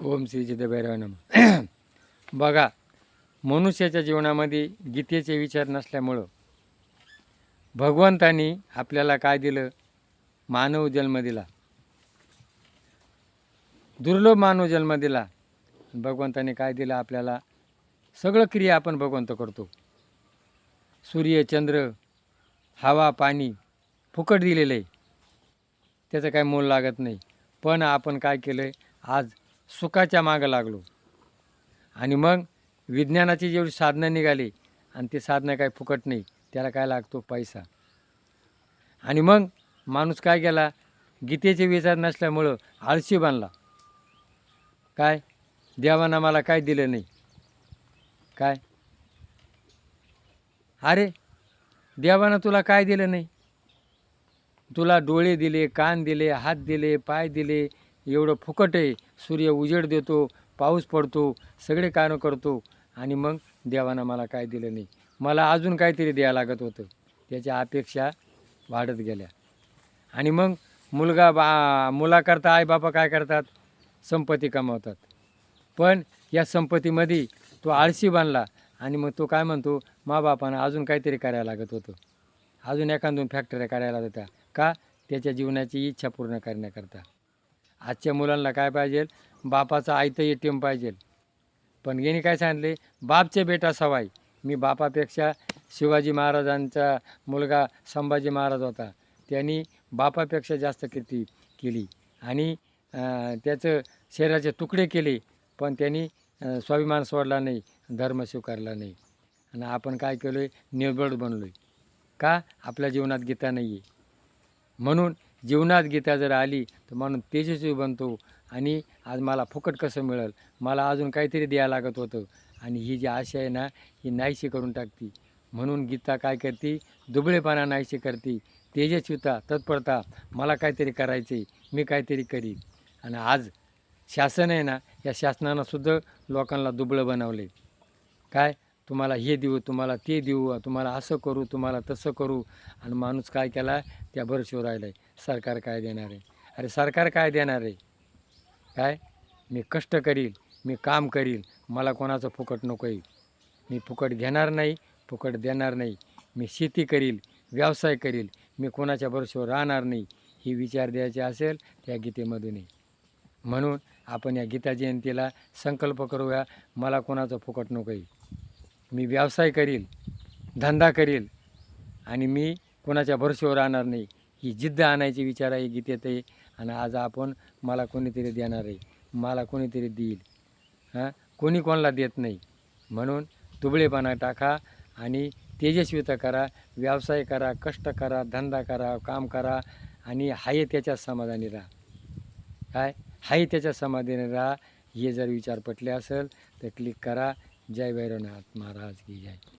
ओम श्री सिद्धभैरवाय नमः. बघा, मनुष्याच्या जीवनामध्ये गीतेचे विचार नसल्यामुळं भगवंतानी आपल्याला काय दिलं? मानव जन्म दिला, दुर्लभ मानव जन्म दिला. भगवंताने काय दिलं आपल्याला? सगळं क्रिया आपण भगवंत करतो. सूर्य, चंद्र, हवा, पाणी फुकट दिलेलं आहे, त्याचं काय मोल लागत नाही. पण आपण काय केलं? आज सुखाच्या मागं लागलो. आणि मग विज्ञानाची जेवढी साधनं निघाली, आणि ते साधनं काय फुकट नाही, त्याला काय लागतो? पैसा. आणि मग माणूस काय केला? गीतेचे विचार नसल्यामुळं आळशी बनला. काय? देवानं मला काय दिलं नाही. काय? अरे, देवानं तुला काय दिलं नाही? तुला डोळे दिले, कान दिले, हात दिले, पाय दिले, एवढं फुकट आहे. सूर्य उजेड देतो, पाऊस पडतो, सगळे कामं करतो. आणि मग देवानं मला काय दिलं नाही. मला अजून काहीतरी द्यायला लागत होतं. त्याच्या अपेक्षा वाढत गेल्या. आणि मग मुलाकरता आईबापा काय करतात? संपत्ती कमावतात. पण या संपत्तीमध्ये तो आळशी बनला. आणि मग तो काय म्हणतो? बापानं अजून काहीतरी करायला लागत होतं, अजून एखाद-दोन फॅक्टऱ्या करायला होत्या. का? त्याच्या जीवनाची इच्छा पूर्ण करण्याकरता. आजच्या मुलांना काय पाहिजे? बापाचा आयतं ATM पाहिजे. पण याने काय सांगितले? बापचे बेटा सवाई. मी बापापेक्षा शिवाजी महाराजांचा मुलगा संभाजी महाराज होता, त्यांनी बापापेक्षा जास्त कीर्ती केली. आणि त्याचं शरीराचे तुकडे केले, पण त्यांनी स्वाभिमान सोडला नाही, धर्म स्वीकारला नाही. आणि आपण काय केलो आहे? निर्बळ बनलो आहे. का? आपल्या जीवनात गीता नाही आहे. म्हणून जीवनात गीता जर आली तर म्हणून तेजस्वी बनतो. आणि आज मला फुकट कसं मिळेल? मला अजून काहीतरी द्यायला लागत होतं. आणि ही जी आशा आहे ना, ही नाहीशी करून टाकते. म्हणून गीता काय करते? दुबळेपणा नाहीशी करते. तेजस्विता, तत्परता, मला काहीतरी करायचं आहे, मी काहीतरी करीन. आणि आज शासन आहे ना, या शासनानंसुद्धा लोकांना दुबळं बनवले. काय? तुम्हाला हे देऊ, तुम्हाला ते देऊ, तुम्हाला असं करू, तुम्हाला तसं करू. आणि माणूस काय केला? त्या भरशीवर राहिला आहे. सरकार काय देणार आहे? अरे, सरकार काय देणार आहे? काय? मी कष्ट करील, मी काम करील, मला कोणाचं फुकट नको आहे. मी फुकट घेणार नाही, फुकट देणार नाही. मी शेती करील, व्यवसाय करील, मी कोणाच्या भरशीवर राहणार नाही. ही विचार द्यायचे असेल त्या गीतेमधून. म्हणून आपण या गीता जयंतीला संकल्प करूया, मला कोणाचं फुकट नको आहे. मी व्यवसाय करील, धंदा करील, आणि मी कोणाच्या भरशीवर राहणार नाही. ही जिद्द आणायची विचार आहे गीतेत आहे. आणि आज आपण मला कोणीतरी देणार आहे, मला कोणीतरी देईल, कोणी कोणाला देत नाही. म्हणून दुबळेपणा टाका आणि तेजस्विता करा, व्यवसाय करा, कष्ट करा, धंदा करा, काम करा. आणि हाय त्याच्यात समाधानी राहा. काय? हाय त्याच्यात समाधानी राहा. हे जर विचार पटले असेल तर क्लिक करा. जय भैरवनाथ महाराज की जय.